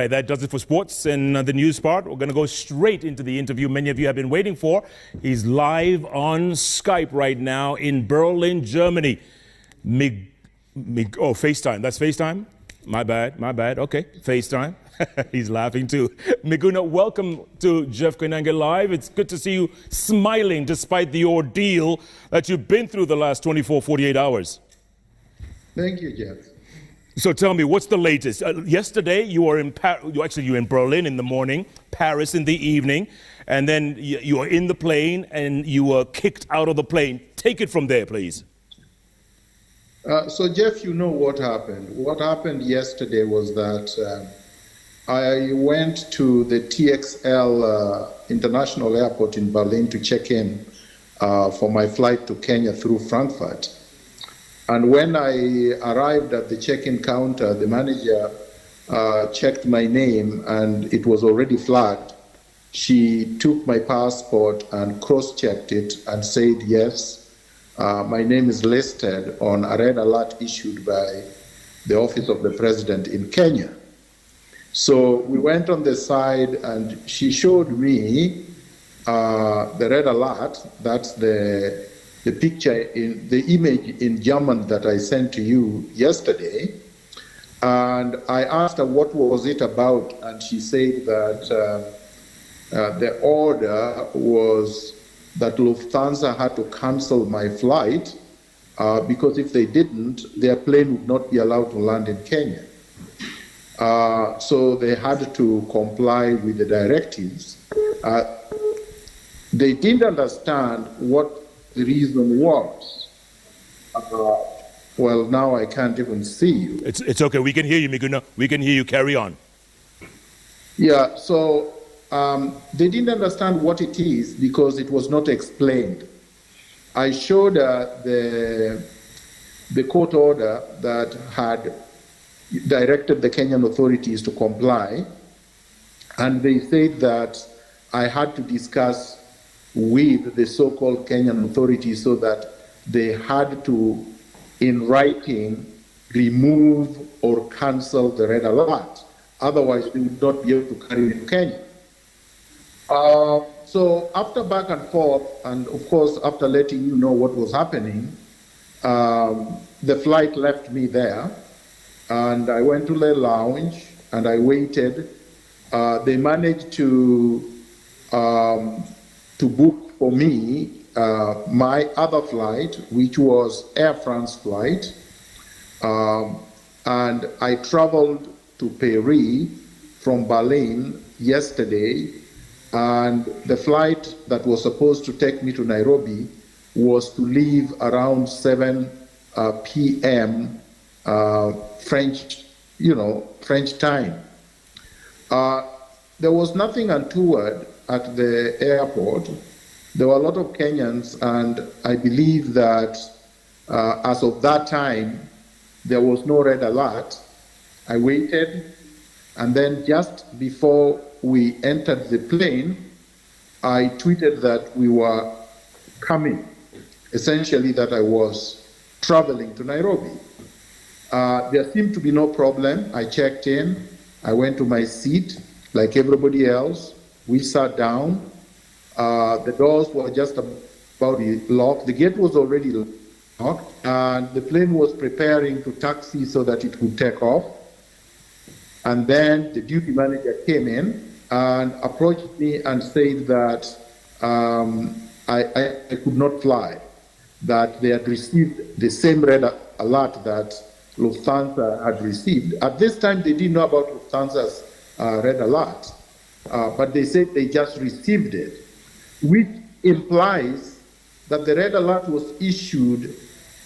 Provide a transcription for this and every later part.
That does it for sports and the news part. We're going to go straight into the interview many of you have been waiting for. He's live on Skype right now in Berlin, Germany. FaceTime. That's FaceTime? My bad. Okay, FaceTime. He's laughing too. Miguna, welcome to Jeff Koinange Live. It's good to see you smiling despite the ordeal that you've been through the last 24, 48 hours. Thank you, Jeff. So tell me, what's the latest? Yesterday, you were in you were in Berlin in the morning, Paris in the evening, and then you were in the plane and you were kicked out of the plane. Take it from there, please. So, Jeff, you know what happened. What happened yesterday was that I went to the TXL International Airport in Berlin to check in for my flight to Kenya through Frankfurt. And when I arrived at the check-in counter, the manager checked my name and it was already flagged. She took my passport and cross-checked it and said, yes, my name is listed on a red alert issued by the Office of the President in Kenya. So we went on the side and she showed me the red alert. That's the picture, in the image in German that I sent to you yesterday. And I asked her what was it about, and she said that the order was that Lufthansa had to cancel my flight because if they didn't, their plane would not be allowed to land in Kenya. So they had to comply with the directives. They didn't understand what the reason was. Well, now I can't even see you. It's okay. We can hear you, Miguna. We can hear you. Carry on. Yeah, so they didn't understand what it is because it was not explained. I showed the court order that had directed the Kenyan authorities to comply, and they said that I had to discuss with the so-called Kenyan authorities so that they had to, in writing, remove or cancel the red alert. Otherwise, they would not be able to carry it to Kenya. So after back and forth, and of course, after letting you know what was happening, the flight left me there, and I went to the lounge, and I waited. They managed to book for me my other flight, which was Air France flight, and I traveled to Paris from Berlin yesterday, and the flight that was supposed to take me to Nairobi was to leave around 7 p.m. French time. There was nothing untoward at the airport. There were a lot of Kenyans, and I believe that as of that time, there was no red alert. I waited, and then just before we entered the plane, I tweeted that we were coming, essentially that I was traveling to Nairobi. There seemed to be no problem. I checked in, I went to my seat like everybody else. We sat down. The doors were just about locked. The gate was already locked, and the plane was preparing to taxi so that it would take off. And then the duty manager came in and approached me and said that I could not fly, that they had received the same red alert that Lufthansa had received. At this time, they didn't know about Lufthansa's red alert, but they said they just received it, which implies that the red alert was issued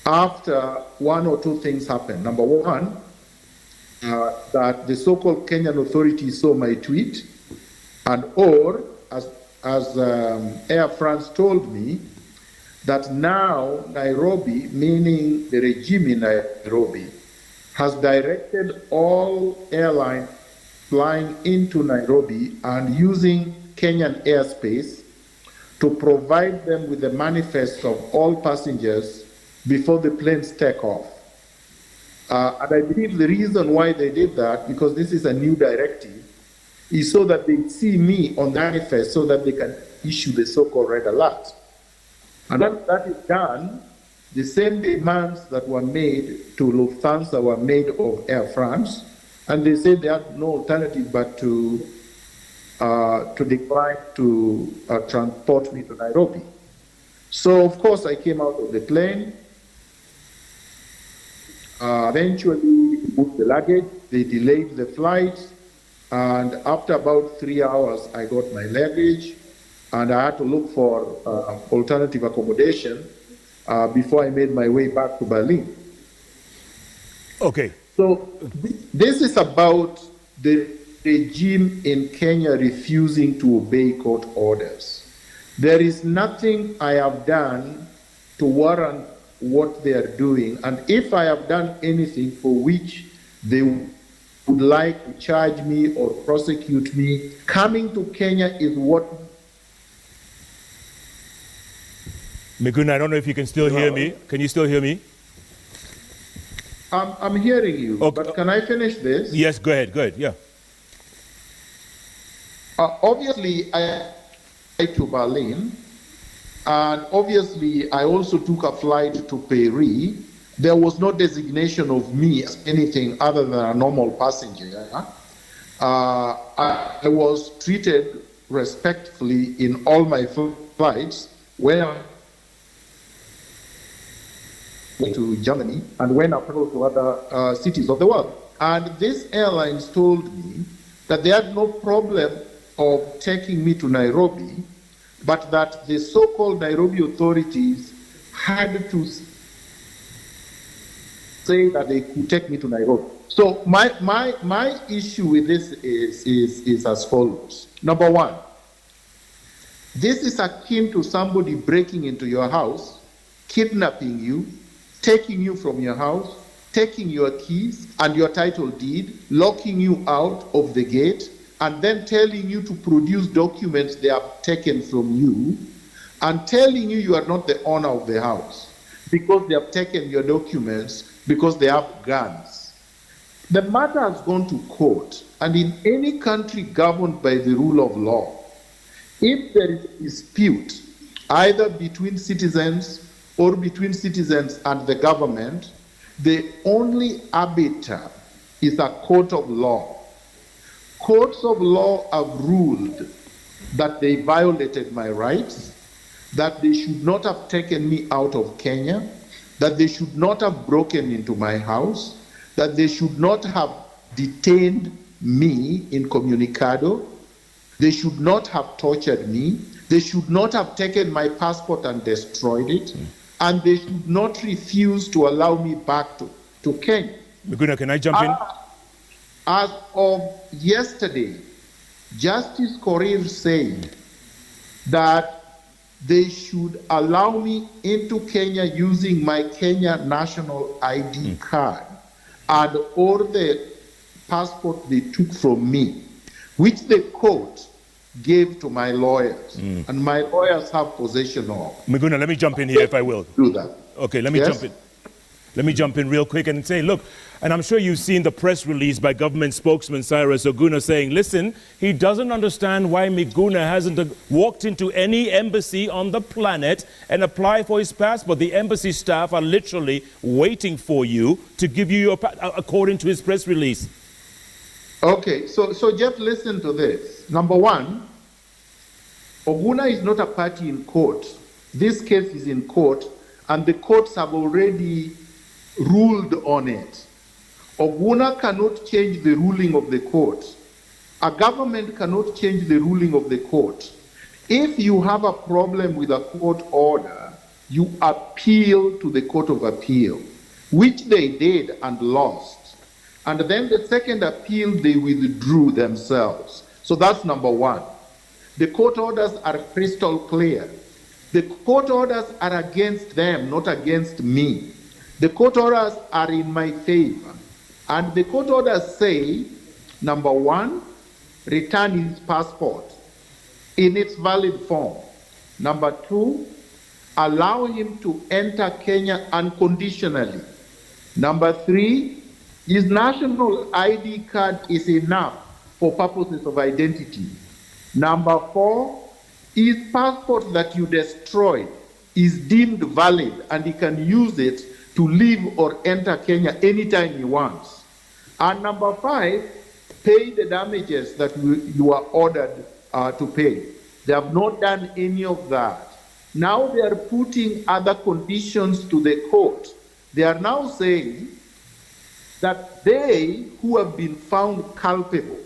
after one or two things happened. Number one, that the so-called Kenyan authorities saw my tweet, and or, as Air France told me, that now Nairobi, meaning the regime in Nairobi, has directed all airlines flying into Nairobi and using Kenyan airspace to provide them with the manifests of all passengers before the planes take off. And I believe the reason why they did that, because this is a new directive, is so that they see me on the manifest so that they can issue the so-called red alert. And once that is done, the same demands that were made to Lufthansa were made of Air France, and they said they had no alternative but to decline to transport me to Nairobi. So, of course, I came out of the plane. Eventually, booked the luggage. They delayed the flight. And after about 3 hours, I got my luggage. And I had to look for alternative accommodation before I made my way back to Berlin. Okay. So this is about the regime in Kenya refusing to obey court orders. There is nothing I have done to warrant what they are doing, and if I have done anything for which they would like to charge me or prosecute me, coming to Kenya is what... Miguna, I don't know if you can still hear me. Can you still hear me? I'm hearing you, okay. But can I finish this? Yes, go ahead, yeah. Obviously, I to Berlin, and obviously I also took a flight to Paris. There was no designation of me as anything other than a normal passenger. I was treated respectfully in all my flights when to Germany and when abroad to other cities of the world. And these airlines told me that they had no problem of taking me to Nairobi, but that the so-called Nairobi authorities had to say that they could take me to Nairobi. So my issue with this is as follows. Number one, this is akin to somebody breaking into your house, kidnapping you, taking you from your house, taking your keys and your title deed, locking you out of the gate, and then telling you to produce documents they have taken from you, and telling you you are not the owner of the house because they have taken your documents because they have guns. The matter has gone to court, and in any country governed by the rule of law, if there is a dispute either between citizens or between citizens and the government, the only arbiter is a court of law. Courts of law have ruled that they violated my rights, that they should not have taken me out of Kenya, that they should not have broken into my house, that they should not have detained me incommunicado, they should not have tortured me, they should not have taken my passport and destroyed it, and they should not refuse to allow me back to Kenya. Miguna, can I jump in? As of yesterday, Justice Korir said that they should allow me into Kenya using my Kenya national ID card and or the passport they took from me, which the court gave to my lawyers, and my lawyers have possession of. Miguna, let me jump in here if I will. Do that. Okay, let me jump in. Let me jump in real quick and say, look, and I'm sure you've seen the press release by government spokesman Cyrus Oguna saying, listen, he doesn't understand why Miguna hasn't walked into any embassy on the planet and applied for his passport. The embassy staff are literally waiting for you to give you your passport, according to his press release. Okay, so Jeff, listen to this. Number one, Oguna is not a party in court. This case is in court, and the courts have already ruled on it. Oguna cannot change the ruling of the court. A government cannot change the ruling of the court. If you have a problem with a court order, you appeal to the Court of Appeal, which they did and lost. And then the second appeal, they withdrew themselves. So that's number one. The court orders are crystal clear. The court orders are against them, not against me. The court orders are in my favor. And the court orders say, number one, return his passport in its valid form. Number two, allow him to enter Kenya unconditionally. Number three, his national ID card is enough for purposes of identity. Number 4, his passport that you destroyed is deemed valid and he can use it to leave or enter Kenya anytime he wants. And number 5, pay the damages that you are ordered to pay. They have not done any of that. Now they are putting other conditions to the court. They are now saying that they who have been found culpable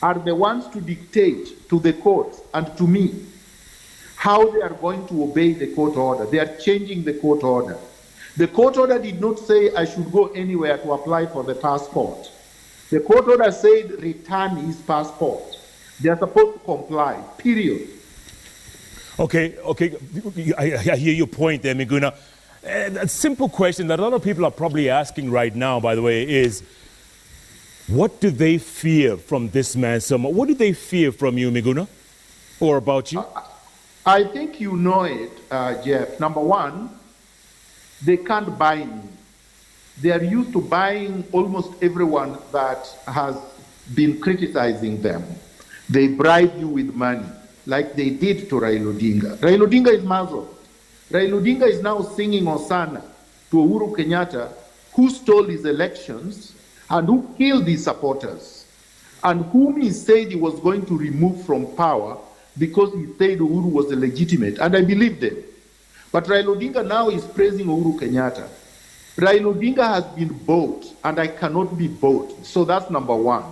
are the ones to dictate to the court and to me how they are going to obey the court order. They are changing the court order. The court order did not say I should go anywhere to apply for the passport. The court order said return his passport. They are supposed to comply, period. Okay, I hear your point there, Miguna. A simple question that a lot of people are probably asking right now, by the way, is what do they fear from this man? What do they fear from you, Miguna, or about you? I think you know it, Jeff. Number 1, they can't buy me. They are used to buying almost everyone that has been criticizing them. They bribe you with money, like they did to Raila Odinga. Raila Odinga is muzzled. Raila Odinga is now singing Hosanna to Uhuru Kenyatta, who stole his elections and who killed his supporters, and whom he said he was going to remove from power because he said Uhuru was illegitimate, and I believed it. But Raila Odinga now is praising Uhuru Kenyatta. Raila Odinga has been bought, and I cannot be bought. So that's number 1.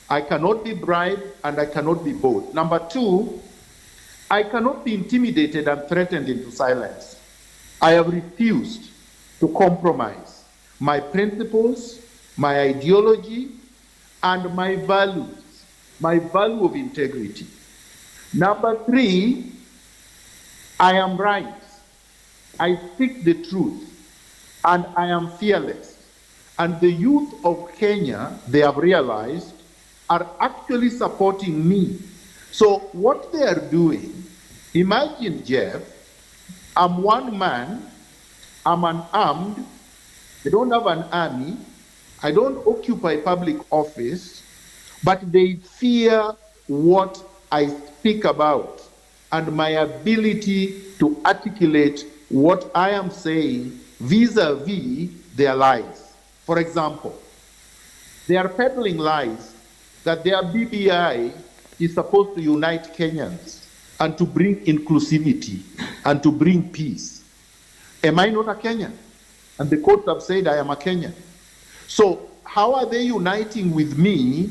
I cannot be bribed, and I cannot be bought. Number 2, I cannot be intimidated and threatened into silence. I have refused to compromise my principles, my ideology, and my values, my value of integrity. Number 3, I am right. I speak the truth, and I am fearless. And the youth of Kenya, they have realized, are actually supporting me. So what they are doing, imagine, Jeff, I'm one man, I'm unarmed, they don't have an army, I don't occupy public office, but they fear what I speak about and my ability to articulate what I am saying vis-a-vis their lies. For example, they are peddling lies that their BBI is supposed to unite Kenyans and to bring inclusivity and to bring peace. Am I not a Kenyan? And the courts have said I am a Kenyan. So how are they uniting with me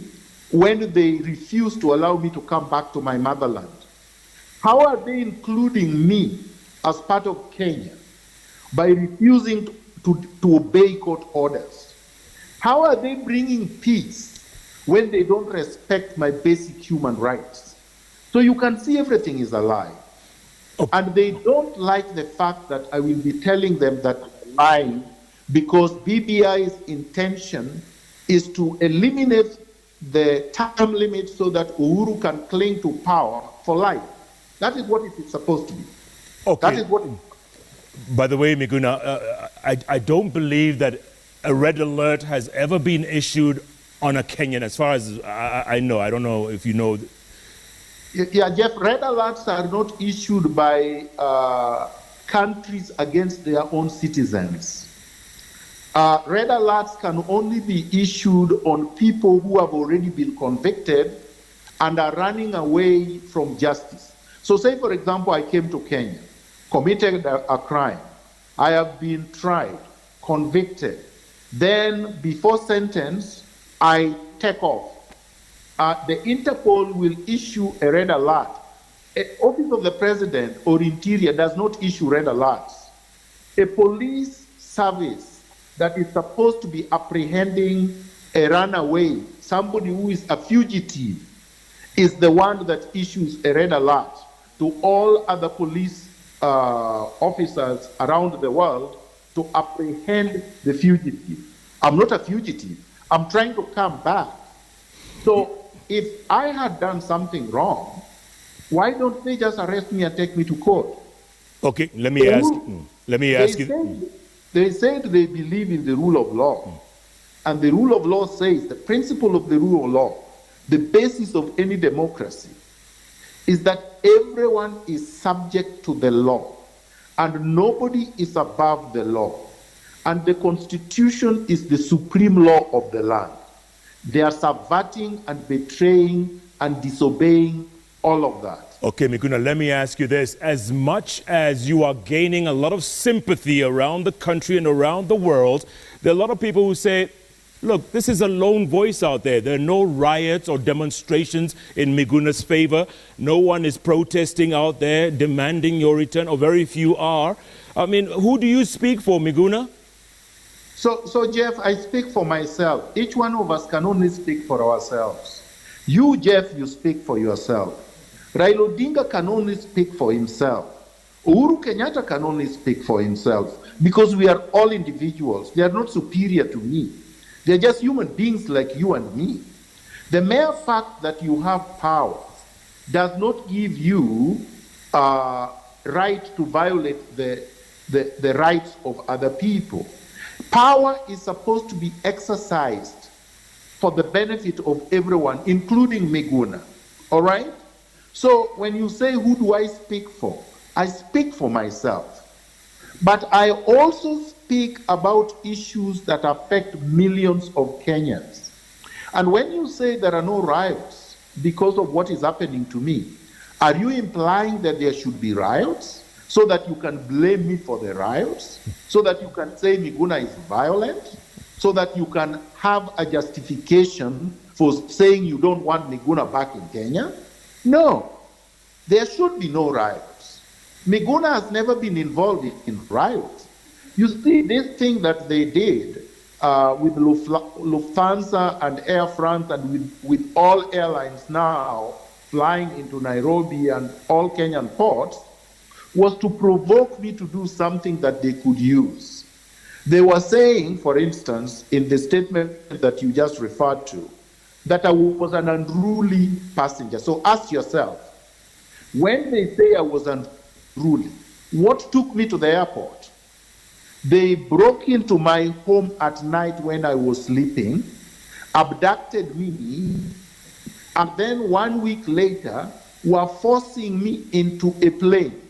when they refuse to allow me to come back to my motherland? How are they including me as part of Kenya by refusing to obey court orders? How are they bringing peace when they don't respect my basic human rights? So you can see everything is a lie. Okay. And they don't like the fact that I will be telling them that I'm lying, because BBI's intention is to eliminate the term limit so that Uhuru can cling to power for life. That is what it is supposed to be. Okay. That is what. By the way, Miguna, I don't believe that a red alert has ever been issued on a Kenyan, as far as I know. I don't know if you know. Yeah, Jeff, red alerts are not issued by countries against their own citizens. Red alerts can only be issued on people who have already been convicted and are running away from justice. So say, for example, I came to Kenya, committed a crime. I have been tried, convicted. Then before sentence, I take off. The Interpol will issue a red alert. Office of the President or Interior does not issue red alerts. A police service that is supposed to be apprehending a runaway, somebody who is a fugitive, is the one that issues a red alert to all other police officers around the world to apprehend the fugitive. I'm not a fugitive. I'm trying to come back. So if I had done something wrong, why don't they just arrest me and take me to court? Okay, let me ask you. They said they believe in the rule of law. And the rule of law says, the principle of the rule of law the basis of any democracy is that everyone is subject to the law and nobody is above the law. And the Constitution is the supreme law of the land. They are subverting and betraying and disobeying all of that. Okay, Miguna, let me ask you this. As much as you are gaining a lot of sympathy around the country and around the world, there are a lot of people who say, look, this is a lone voice out there. There are no riots or demonstrations in Miguna's favor. No one is protesting out there demanding your return, or very few are. I mean, who do you speak for, Miguna? So Jeff, I speak for myself. Each one of us can only speak for ourselves. You, Jeff, you speak for yourself. Raila Odinga can only speak for himself. Uhuru Kenyatta can only speak for himself, because we are all individuals. They are not superior to me. They're just human beings like you and me. The mere fact that you have power does not give you right to violate the rights of other people. Power is supposed to be exercised for the benefit of everyone, including Miguna. All right? So when you say, who do I speak for? I speak for myself. But I also speak about issues that affect millions of Kenyans. And when you say there are no riots because of what is happening to me, are you implying that there should be riots so that you can blame me for the riots? So that you can say Miguna is violent? So that you can have a justification for saying you don't want Miguna back in Kenya? No, there should be no riots. Miguna has never been involved in riots. You see, this thing that they did with Lufthansa and Air France and with all airlines now flying into Nairobi and all Kenyan ports was to provoke me to do something that they could use. They were saying, for instance, in the statement that you just referred to, that I was an unruly passenger. So ask yourself, when they say I was unruly, what took me to the airport? They broke into my home at night when I was sleeping, abducted me, and then 1 week later were forcing me into a plane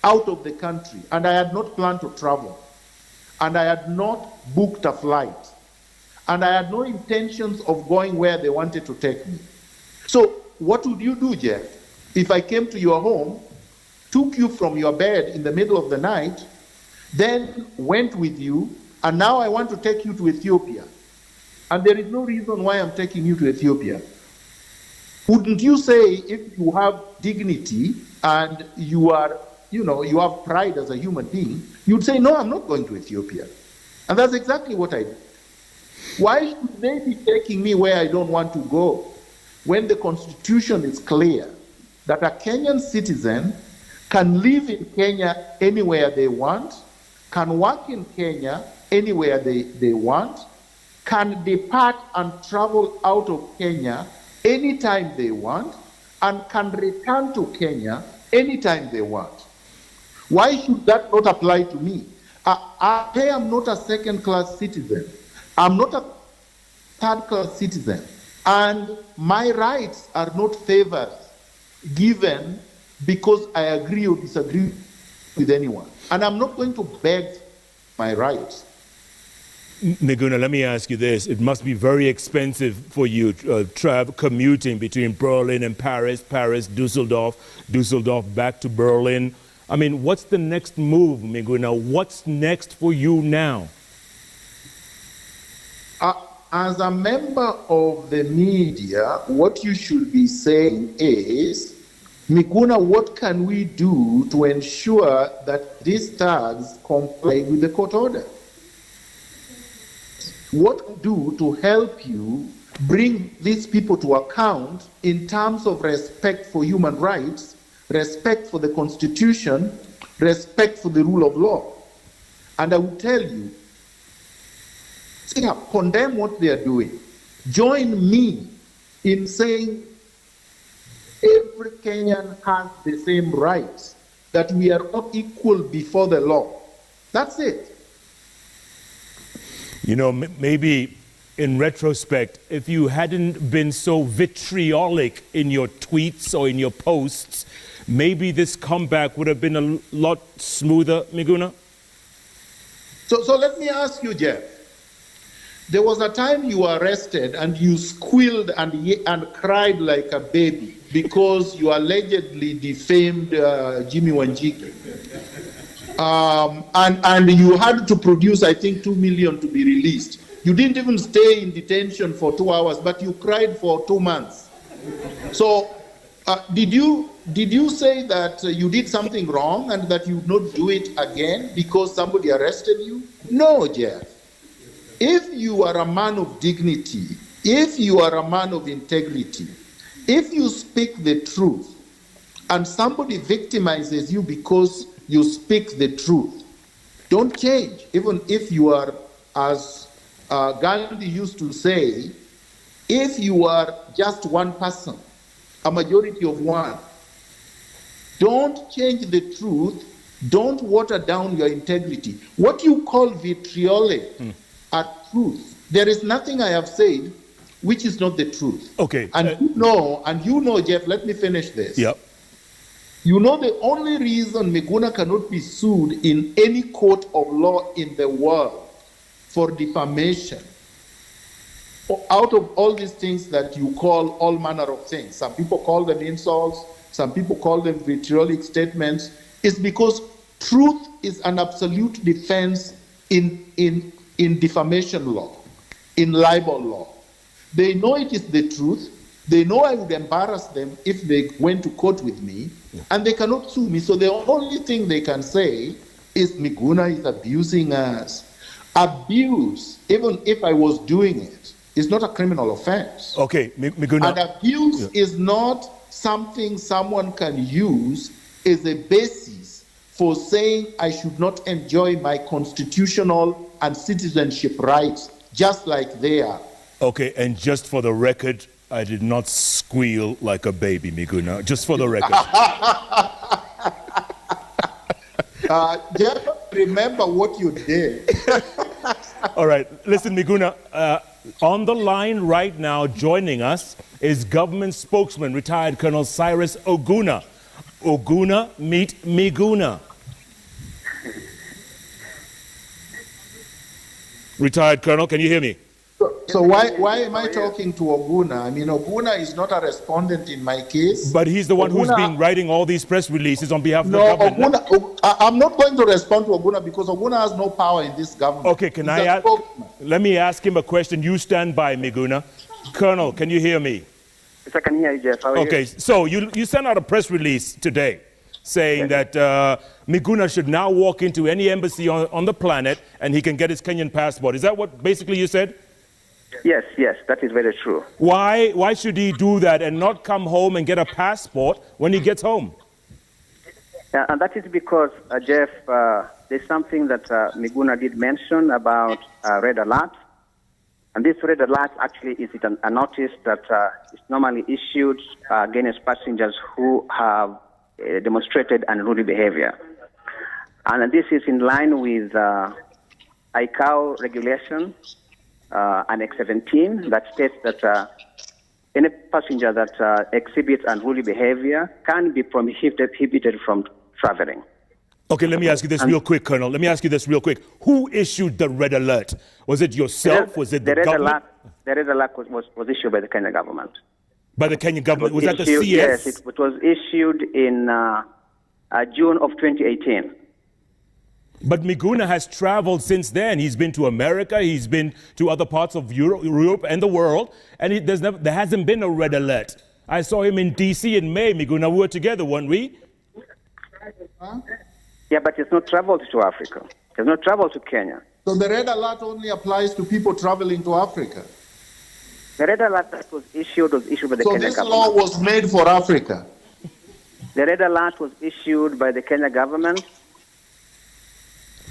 out of the country, and I had not planned to travel, and I had not booked a flight, and I had no intentions of going where they wanted to take me. So what would you do, Jeff, if I came to your home, took you from your bed in the middle of the night, then went with you, and now I want to take you to Ethiopia, and there is no reason why I'm taking you to Ethiopia? Wouldn't you say, if you have dignity and you are, you have pride as a human being, you'd say, no, I'm not going to Ethiopia? And that's exactly what I did. Why should they be taking me where I don't want to go, when the Constitution is clear that a Kenyan citizen can live in Kenya anywhere they want, can work in Kenya anywhere they want, can depart and travel out of Kenya anytime they want, and can return to Kenya anytime they want? Why should that not apply to me? I am not a second-class citizen. I'm not a third-class citizen. And my rights are not favored, given because I agree or disagree with anyone. And I'm not going to beg my rights. Miguna, let me ask you this. It must be very expensive for you commuting between Berlin and Paris, Dusseldorf back to Berlin. I mean, what's the next move, Miguna? What's next for you now? As a member of the media, what you should be saying is, Miguna, what can we do to ensure that these tags comply with the court order? What do to help you bring these people to account in terms of respect for human rights, respect for the Constitution, respect for the rule of law? And I will tell you, condemn what they are doing. Join me in saying every Kenyan has the same rights, that we are all equal before the law. That's it. Maybe in retrospect, if you hadn't been so vitriolic in your tweets or in your posts, maybe this comeback would have been a lot smoother, Miguna? So let me ask you, Jeff. There was a time you were arrested and you squealed and cried like a baby because you allegedly defamed Jimmy Wanjigi. And you had to produce, I think, 2 million to be released. You didn't even stay in detention for 2 hours, but you cried for 2 months. So did you say that you did something wrong and that you would not do it again because somebody arrested you? No, Jeff. If you are a man of dignity, if you are a man of integrity, if you speak the truth and somebody victimizes you because you speak the truth, don't change. Even if you are, as Gandhi used to say, if you are just one person, a majority of one, don't change the truth, don't water down your integrity. What you call vitriolic are truth. There is nothing I have said which is not the truth. Okay. And you know, Jeff, let me finish this. Yep. You know the only reason Miguna cannot be sued in any court of law in the world for defamation, out of all these things that you call all manner of things, some people call them insults, some people call them vitriolic statements, is because truth is an absolute defense in defamation law, in libel law. They know it is the truth. They know I would embarrass them if they went to court with me, and they cannot sue me. So the only thing they can say is Miguna is abusing us. Abuse, even if I was doing it, is not a criminal offense. Okay, Miguna. And abuse is not something someone can use as a basis for saying I should not enjoy my constitutional and citizenship rights, just like they are. Okay, and just for the record, I did not squeal like a baby, Miguna. Just for the record. Jeff, remember what you did. All right, listen, Miguna. On the line right now, joining us, is government spokesman, retired Colonel Cyrus Oguna. Oguna, meet Miguna. Retired Colonel, can you hear me? So why am I talking to Oguna? I mean, Oguna is not a respondent in my case. But he's the one who's been writing all these press releases on behalf of the government. I'm not going to respond to Oguna because Oguna has no power in this government. Okay, let me ask him a question. You stand by, Miguna. Colonel, can you hear me? Yes, I can hear you, Jeff. How are you? So you sent out a press release today saying that Miguna should now walk into any embassy on the planet and he can get his Kenyan passport. Is that what basically you said? Yes, that is very true. Why should he do that and not come home and get a passport when he gets home? And that is because, Jeff, there's something that Miguna did mention about red alert. And this red alert actually is a notice that is normally issued against passengers who have demonstrated unruly behavior. And this is in line with ICAO regulation, Annex 17, that states that any passenger that exhibits unruly behavior can be prohibited from traveling. Okay, let me ask you this real quick, Colonel. Let me ask you this real quick. Who issued the red alert? Was it yourself? Was it the government? The red alert was issued by the Kenyan government. By the Kenyan government? Was that the CS? Yes, it was issued in June of 2018. But Miguna has traveled since then. He's been to America, he's been to other parts of Europe and the world, and there hasn't been a red alert. I saw him in D.C. in May, Miguna. We were together, weren't we? Yeah, but it's not traveled to Africa. It's not traveled to Kenya. So the red alert only applies to people traveling to Africa? The red alert that was issued by the Kenyan government. So this law was made for Africa? The red alert was issued by the Kenya government.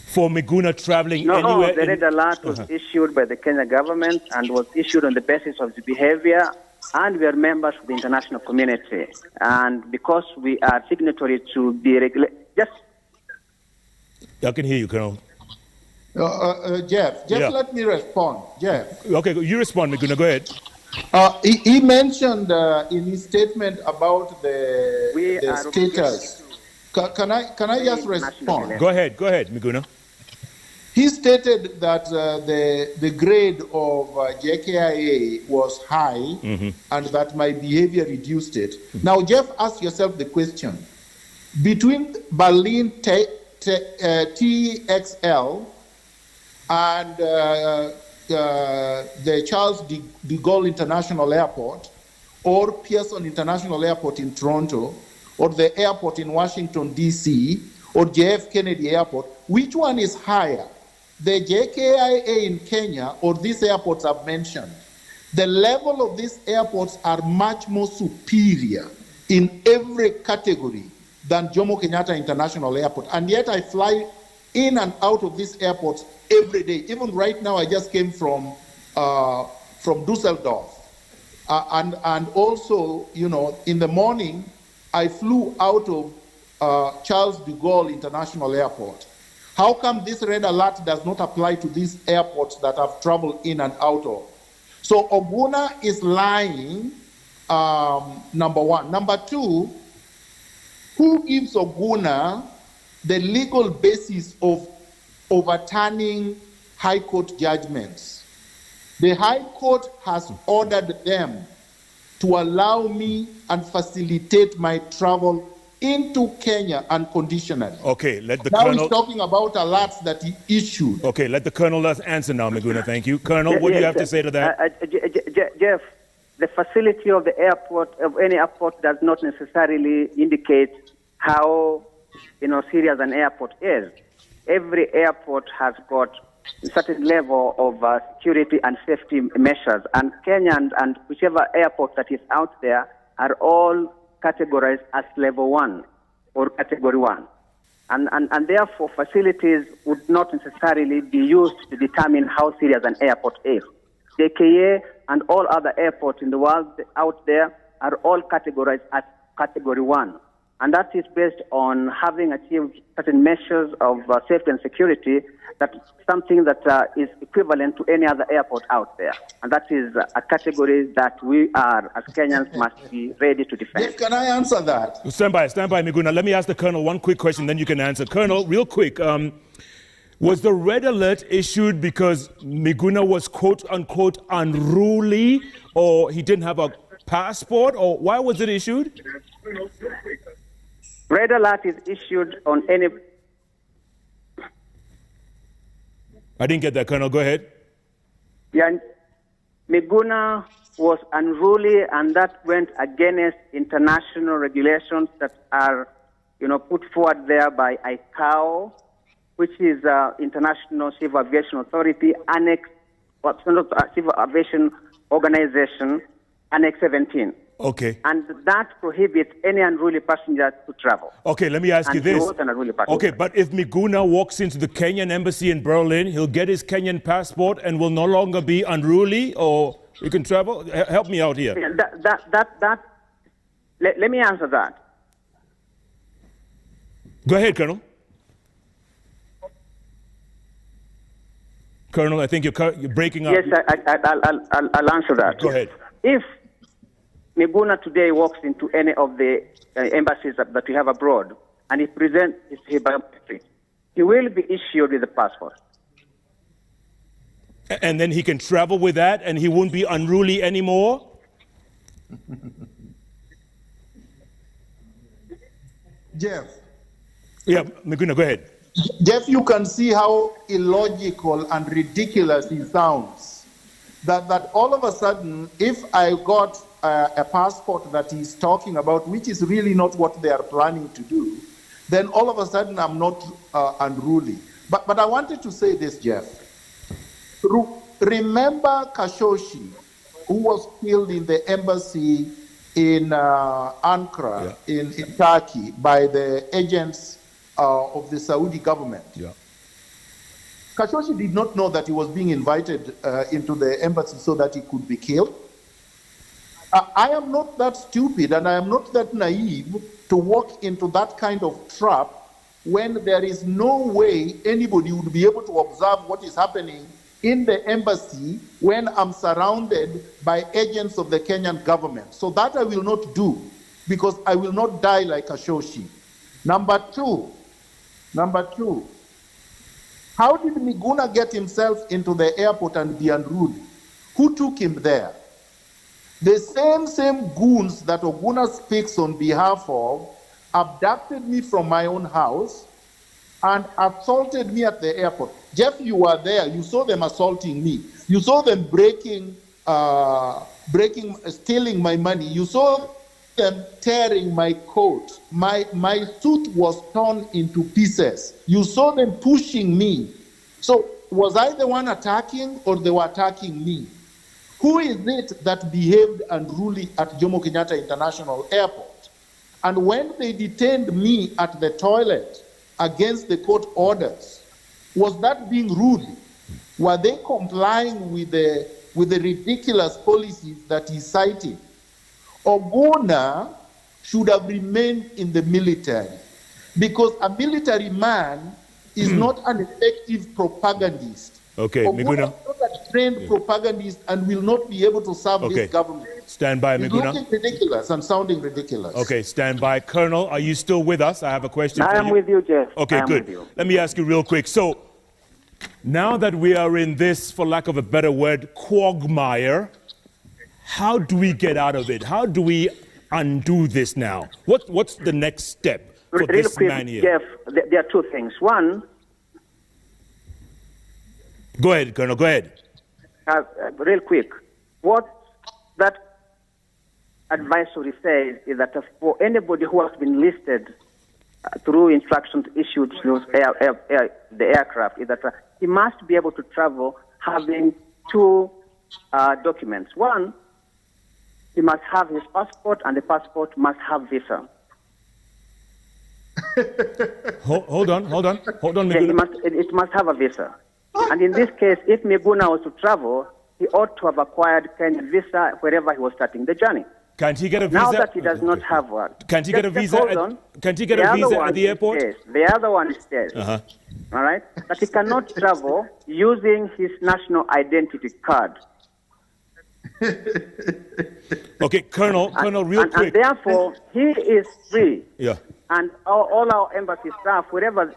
For Miguna traveling anywhere? No, the red alert was issued by the Kenya government and was issued on the basis of the behavior, and we are members of the international community. And because we are signatory to the I can hear you, Colonel. Jeff, Yeah. let me respond. Jeff. Okay, you respond, Miguna. Go ahead. He mentioned in his statement about the status. Can I just respond? Go ahead, Miguna. He stated that the grade of JKIA was high and that my behavior reduced it. Now, Jeff, ask yourself the question. Between Berlin TXL and the Charles de Gaulle International Airport or Pearson International Airport in Toronto or the airport in Washington, D.C. or JF Kennedy Airport, which one is higher? The JKIA in Kenya or these airports I've mentioned? The level of these airports are much more superior in every category than Jomo Kenyatta International Airport. And yet I fly in and out of these airports every day. Even right now, I just came from Dusseldorf. And also, you know, in the morning, I flew out of Charles de Gaulle International Airport. How come this red alert does not apply to these airports that I've traveled in and out of? So Oguna is lying, number one. Number two, who gives Oguna the legal basis of overturning High Court judgments? The High Court has ordered them to allow me and facilitate my travel into Kenya unconditionally. Okay, let the now Colonel... he's talking about alerts that he issued. Okay, let the Colonel answer now, Miguna. Thank you. Colonel, what do you have to say to that? Jeff, the facility of the airport, of any airport, does not necessarily indicate how, you know, serious an airport is. Every airport has got a certain level of security and safety measures, and Kenya and whichever airport that is out there are all categorized as level 1 or category 1. And therefore, facilities would not necessarily be used to determine how serious an airport is. JKA and all other airports in the world out there are all categorized as category 1. And that is based on having achieved certain measures of safety and security, that's something that is equivalent to any other airport out there. And that is a category that we are, as Kenyans, must be ready to defend. Yes, can I answer that? Stand by, Miguna. Let me ask the Colonel one quick question, then you can answer. Colonel, real quick, was the red alert issued because Miguna was quote-unquote unruly, or he didn't have a passport, or why was it issued? Red alert is issued on any... I didn't get that, Colonel. Go ahead. Yeah, Miguna was unruly, and that went against international regulations that are, you know, put forward there by ICAO, which is International Civil Aviation Authority, Annex, Civil Aviation Organization, Annex 17. Okay. And that prohibits any unruly passenger to travel. Okay, let me ask you this. Okay, but if Miguna walks into the Kenyan embassy in Berlin, he'll get his Kenyan passport and will no longer be unruly, or he can travel? Help me out here. Let me answer that. Go ahead, Colonel. Colonel, I think you're breaking up. Yes, I'll answer that. Go ahead. If Miguna today walks into any of the embassies that we have abroad and he presents his biometric, he will be issued with a passport. And then he can travel with that and he won't be unruly anymore? Jeff. Yeah, Miguna, go ahead. Jeff, you can see how illogical and ridiculous he sounds. That all of a sudden, if I got a passport that he's talking about, which is really not what they are planning to do, then all of a sudden I'm not unruly. But I wanted to say this, Jeff. Remember Khashoggi, who was killed in the embassy in Ankara, in Turkey, by the agents of the Saudi government. Yeah. Khashoggi did not know that he was being invited into the embassy so that he could be killed. I am not that stupid and I am not that naive to walk into that kind of trap when there is no way anybody would be able to observe what is happening in the embassy when I'm surrounded by agents of the Kenyan government. So that I will not do, because I will not die like a shoshi. Number two, how did Miguna get himself into the airport and be unruly? Who took him there? The same goons that Oguna speaks on behalf of abducted me from my own house and assaulted me at the airport. Jeff, you were there. You saw them assaulting me. You saw them stealing my money. You saw them tearing my coat. My suit was torn into pieces. You saw them pushing me. So was I the one attacking, or they were attacking me? Who is it that behaved unruly at Jomo Kenyatta International Airport? And when they detained me at the toilet against the court orders, was that being rude? Were they complying with the ridiculous policies that he's citing? Oguna should have remained in the military, because a military man is not an effective propagandist. Okay, Miguna. Is not a trained propagandist and will not be able to serve this government. Stand by, It's Miguna. looking ridiculous and sounding ridiculous. Okay, stand by. Colonel, are you still with us? I have a question for you. I am with you, Jeff. Okay, good. Let me ask you real quick. So, now that we are in this, for lack of a better word, quagmire, how do we get out of it? How do we undo this now? What's the next step for this man here? Jeff, there are two things. One, go ahead, Colonel, go ahead. Real quick, what that advisory says is that for anybody who has been listed through instructions issued to the aircraft, is that he must be able to travel having two documents. One, he must have his passport, and the passport must have visa. Hold on, Miguna. It must have a visa. And in this case, if Miguna was to travel, he ought to have acquired Kenyan visa wherever he was starting the journey. Can't he get a visa? Now that he does not have one. Can't he get a visa? Can't he get a visa at the airport? The other one is this. All right? But he cannot travel using his national identity card. Okay, Colonel, real quick. And therefore, he is free. Yeah. And all our embassy staff, wherever,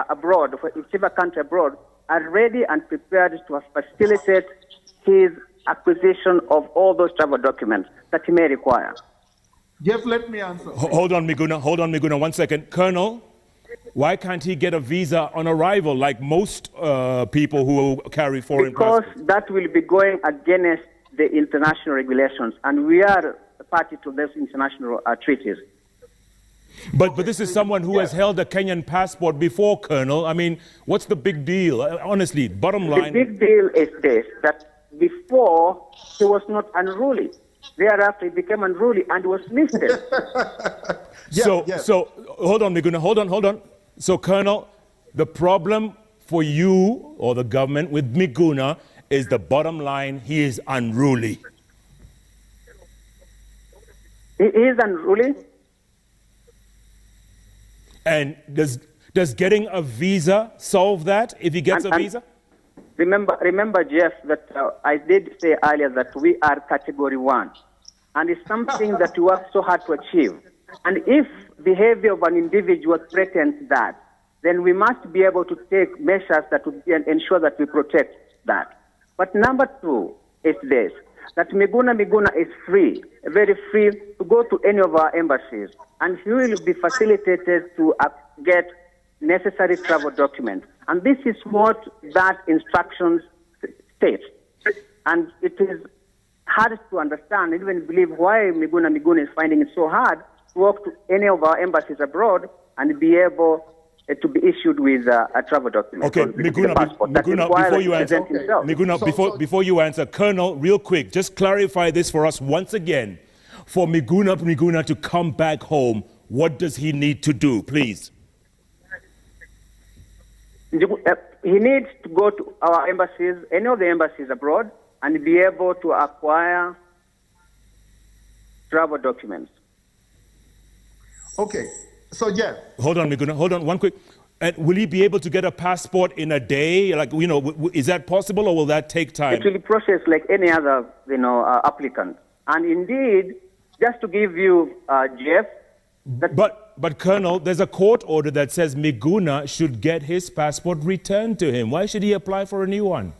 abroad, whichever country abroad, are ready and prepared to facilitate his acquisition of all those travel documents that he may require. Jeff, let me answer. Hold on, Miguna, 1 second. Colonel, why can't he get a visa on arrival like most people who carry foreign passports? Because that will be going against the international regulations, and we are a party to those international treaties. But this is someone who has held a Kenyan passport before, Colonel. I mean, what's the big deal? Honestly, bottom line. The big deal is this, that before he was not unruly. Thereafter he became unruly and was listed. So hold on, Miguna, hold on. So, Colonel, the problem for you or the government with Miguna is the bottom line, he is unruly. He is unruly. And does getting a visa solve that if he gets a visa? Remember, Jeff, that I did say earlier that we are category 1. And it's something that we work so hard to achieve. And if behavior of an individual threatens that, then we must be able to take measures that would ensure that we protect that. But number 2 is this, that Miguna is free, very free to go to any of our embassies. And he will be facilitated to get necessary travel documents. And this is what that instructions states. And it is hard to understand and even believe why Miguna is finding it so hard to walk to any of our embassies abroad and be able to be issued with a travel document. Okay, Miguna, before you answer, Colonel, real quick, just clarify this for us once again. For Miguna to come back home, what does he need to do, please? He needs to go to our embassies, any of the embassies abroad, and be able to acquire travel documents. Okay, So, Jeff. Hold on, Miguna. Hold on, one quick. And will he be able to get a passport in a day? Like, you know, is that possible, or will that take time? It will be processed like any other, applicant. And indeed, just to give you, Jeff, But Colonel, there's a court order that says Miguna should get his passport returned to him. Why should he apply for a new one?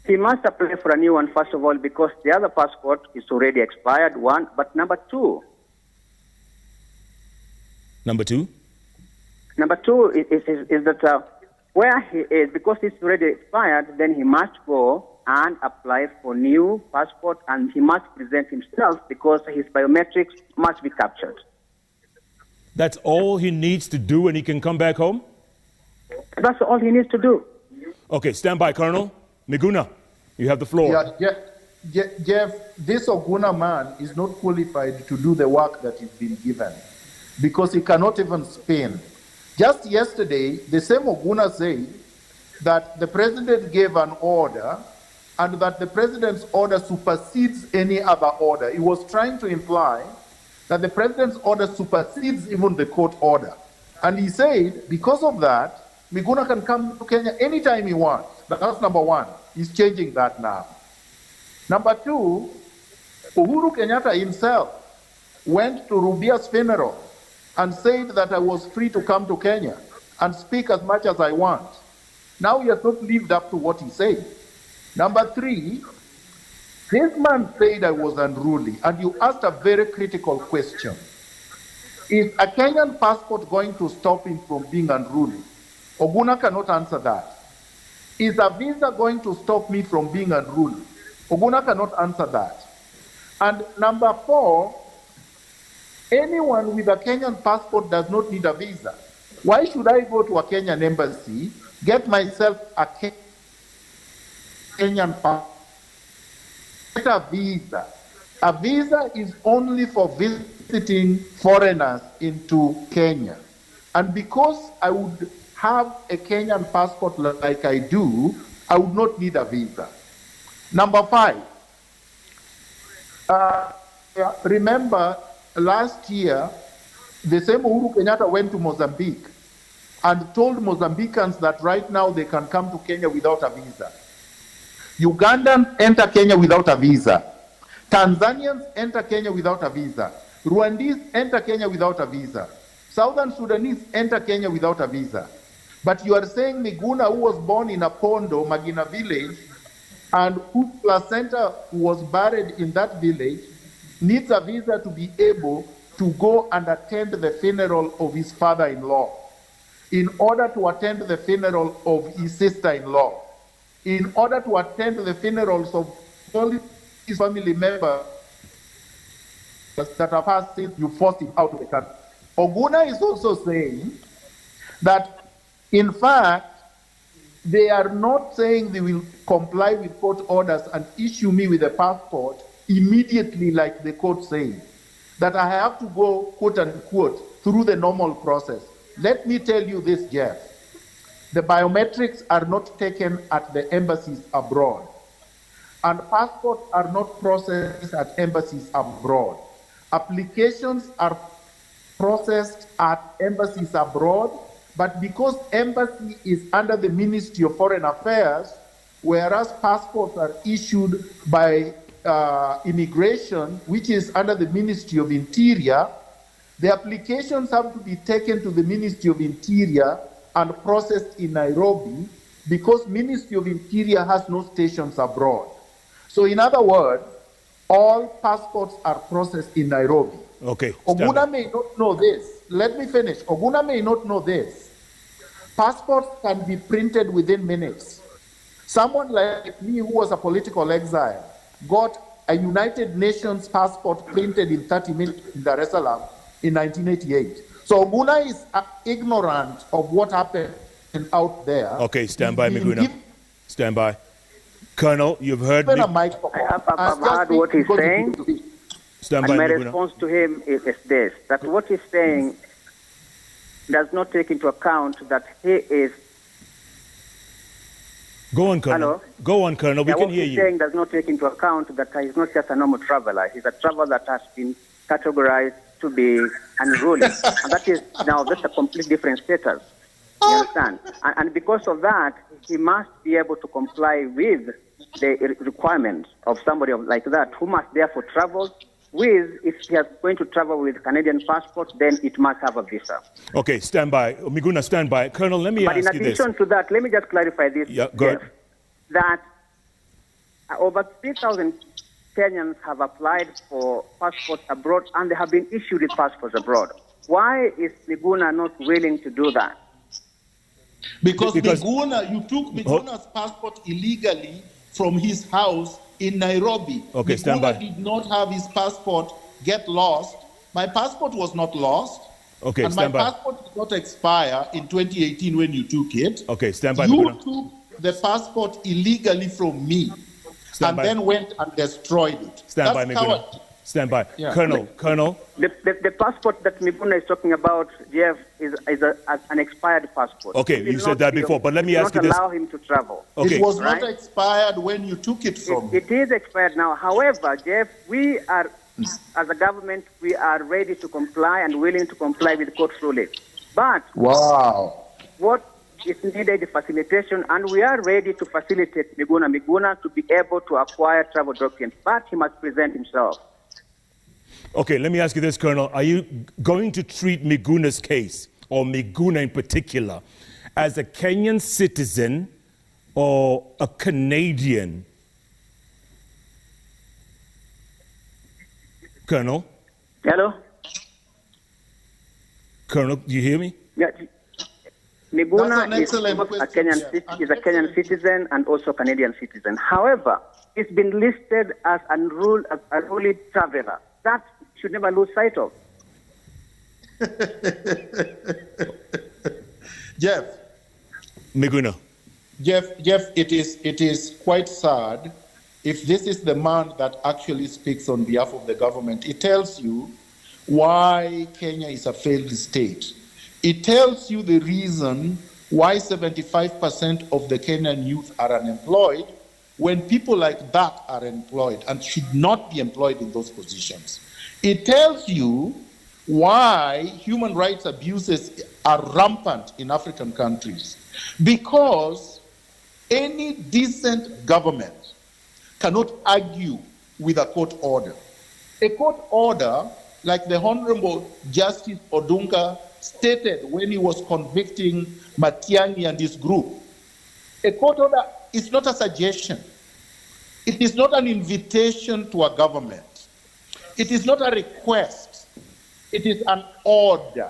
he must apply for a new one, first of all, because the other passport is already expired, one. But number two, Number two is that where he is, because it's already expired, then he must go and apply for new passport, and he must present himself because his biometrics must be captured. That's all he needs to do, and he can come back home? That's all he needs to do. Okay, stand by, Colonel. Miguna, you have the floor. Jeff, this Oguna man is not qualified to do the work that he's been given because he cannot even spin. Just yesterday, the same Oguna said that the president gave an order and that the president's order supersedes any other order. He was trying to imply that the president's order supersedes even the court order. And he said, because of that, Miguna can come to Kenya anytime he wants. That's number one. He's changing that now. Number two, Uhuru Kenyatta himself went to Rubia's funeral and said that I was free to come to Kenya and speak as much as I want. Now he has not lived up to what he said. Number three, this man said I was unruly, and you asked a very critical question. Is a Kenyan passport going to stop him from being unruly? Oguna cannot answer that. Is a visa going to stop me from being unruly? Oguna cannot answer that. And number four, anyone with a Kenyan passport does not need a visa. Why should I go to a Kenyan embassy, get myself a Kenyan passport, get a visa? A visa is only for visiting foreigners into Kenya. And because I would have a Kenyan passport like I do, I would not need a visa. Number five, remember last year, the same Uhuru Kenyatta went to Mozambique and told Mozambicans that right now they can come to Kenya without a visa. Ugandans enter Kenya without a visa. Tanzanians enter Kenya without a visa. Rwandese enter Kenya without a visa. Southern Sudanese enter Kenya without a visa. But you are saying Miguna, who was born in a Pondo, Magina village, and whose placenta was buried in that village, needs a visa to be able to go and attend the funeral of his father-in-law, in order to attend the funeral of his sister-in-law, in order to attend the funerals of all his family members that have passed since you forced him out of the country. Oguna is also saying that, in fact, they are not saying they will comply with court orders and issue me with a passport immediately like the court said, that I have to go, quote unquote, through the normal process. Let me tell you this, Jeff. The biometrics are not taken at the embassies abroad, and passports are not processed at embassies abroad. Applications are processed at embassies abroad, but because embassy is under the Ministry of Foreign Affairs, whereas passports are issued by immigration, which is under the Ministry of Interior, the applications have to be taken to the Ministry of Interior and processed in Nairobi because Ministry of Interior has no stations abroad. So in other words, all passports are processed in Nairobi. Okay. Oguna may not know this. Let me finish. Oguna may not know this. Passports can be printed within minutes. Someone like me, who was a political exile, got a United Nations passport printed in 30 minutes in Dar es Salaam in 1988. So Oguna is ignorant of what happened out there. Okay, stand by, Miguna. Stand by. Colonel, you've heard me. I've heard what he's saying. Stand by, and my Miguna. response to him is this, that what he's saying does not take into account that he is... Go on, Colonel. Hello? Go on, Colonel. We can hear you. What he's saying does not take into account that he's not just a normal traveler. He's a traveler that has been categorized to be unruly. And that is now that's a completely different status. You understand? And because of that, he must be able to comply with the requirements of somebody like that, who must therefore travel with, if he is going to travel with Canadian passport, then it must have a visa. Okay, stand by. Miguna, stand by. Colonel, let me ask you this. But in addition to that, let me just clarify this, Jeff, that over 3,000 Kenyans have applied for passports abroad, and they have been issued with passports abroad. Why is Miguna not willing to do that? Because Miguna, you took Miguna's passport illegally from his house in Nairobi. Okay, stand by. Miguna did not have his passport get lost. My passport was not lost. Okay, and stand by. My passport did not expire in 2018 when you took it. Okay, stand by. You Miguna took the passport illegally from me then went and destroyed it. Stand by, Miguna. Stand by. Yeah. Colonel. The passport that Miguna is talking about, Jeff, is an expired passport. Okay, you said that before, but let me ask you this. Allow him to travel. Okay. It was not expired when you took it from him. It is expired now. However, Jeff, we are, as a government, we are ready to comply and willing to comply with court ruling. But what is needed is facilitation, and we are ready to facilitate Miguna to be able to acquire travel documents, but he must present himself. Okay, let me ask you this, Colonel. Are you going to treat Miguna's case, or Miguna in particular, as a Kenyan citizen or a Canadian? Colonel? Hello? Colonel, do you hear me? Yeah. Miguna is a Kenyan citizen and also Canadian citizen. However, it's been listed as a unruly traveler. That should never lose sight of. Jeff. Miguna. Jeff, it is quite sad if this is the man that actually speaks on behalf of the government. It tells you why Kenya is a failed state. It tells you the reason why 75% of the Kenyan youth are unemployed when people like that are employed and should not be employed in those positions. It tells you why human rights abuses are rampant in African countries. Because any decent government cannot argue with a court order. A court order, like the Honorable Justice Odunga stated when he was convicting Matiang'i and his group, a court order is not a suggestion. It is not an invitation to a government. It is not a request. It is an order.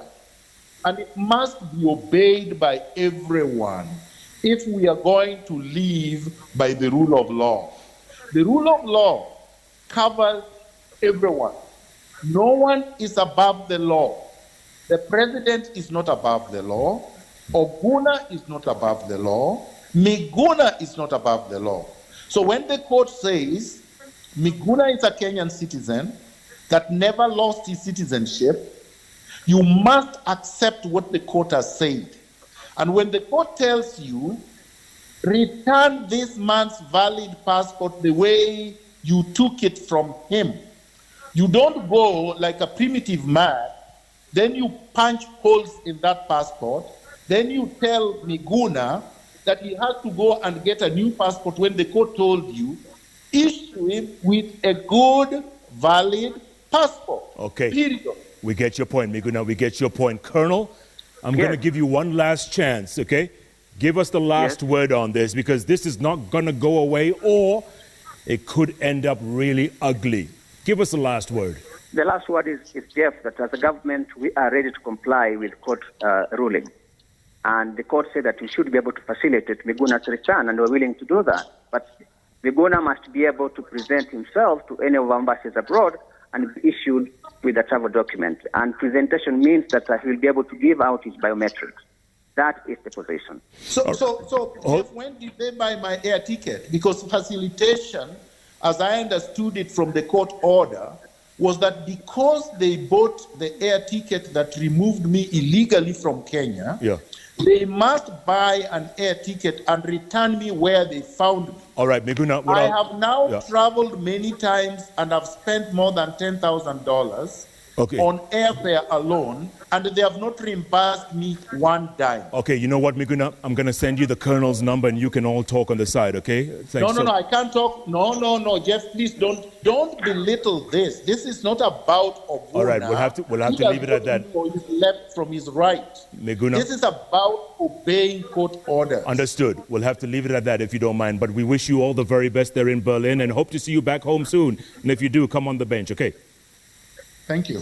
And it must be obeyed by everyone if we are going to live by the rule of law. The rule of law covers everyone. No one is above the law. The president is not above the law. Oguna is not above the law. Miguna is not above the law. So when the court says Miguna is a Kenyan citizen that never lost his citizenship, you must accept what the court has said. And when the court tells you, return this man's valid passport the way you took it from him, you don't go like a primitive man, then you punch holes in that passport, then you tell Miguna that he has to go and get a new passport when the court told you, issue him with a good, valid passport. Okay. Period. We get your point, Miguna. We get your point. Colonel, I'm going to give you one last chance, okay? Give us the last word on this, because this is not going to go away, or it could end up really ugly. Give us the last word. The last word is Jeff, that as a government, we are ready to comply with court ruling. And the court said that we should be able to facilitate Miguna's return, and we're willing to do that. But Miguna must be able to present himself to any of our embassies abroad and be issued with a travel document. And presentation means that he will be able to give out his biometrics. That is the position. So Jeff, when did they buy my air ticket? Because facilitation, as I understood it from the court order, was that because they bought the air ticket that removed me illegally from Kenya, They must buy an air ticket and return me where they found me. All right, Miguna. I have now traveled many times and have spent more than $10,000 on airfare alone, and they have not reimbursed me one dime. Okay, you know what, Miguna? I'm going to send you the colonel's number and you can all talk on the side, okay? Thanks. No, I can't talk. No, Jeff, please don't belittle this. This is not about Oguna. All right, we'll have to leave it at that. His left from his right. Miguna. This is about obeying court orders. Understood. We'll have to leave it at that if you don't mind. But we wish you all the very best there in Berlin and hope to see you back home soon. And if you do, come on the bench, okay? Thank you.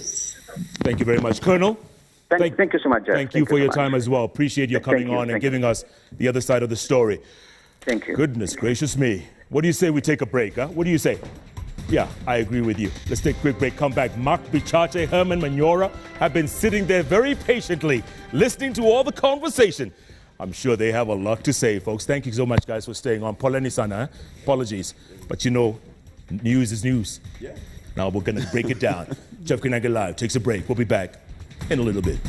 Thank you very much. Colonel? Thank you so much, Jeff. Thank you for your time as well. Appreciate you coming on and giving us the other side of the story. Thank you. Goodness gracious me. What do you say we take a break, huh? What do you say? Yeah, I agree with you. Let's take a quick break. Come back. Mark Bichache, Herman Manyora have been sitting there very patiently, listening to all the conversation. I'm sure they have a lot to say, folks. Thank you so much, guys, for staying on. Polenisana, apologies. But you know, news is news. Yeah. Now we're going to break it down. Jeff Koinange Live takes a break. We'll be back in a little bit.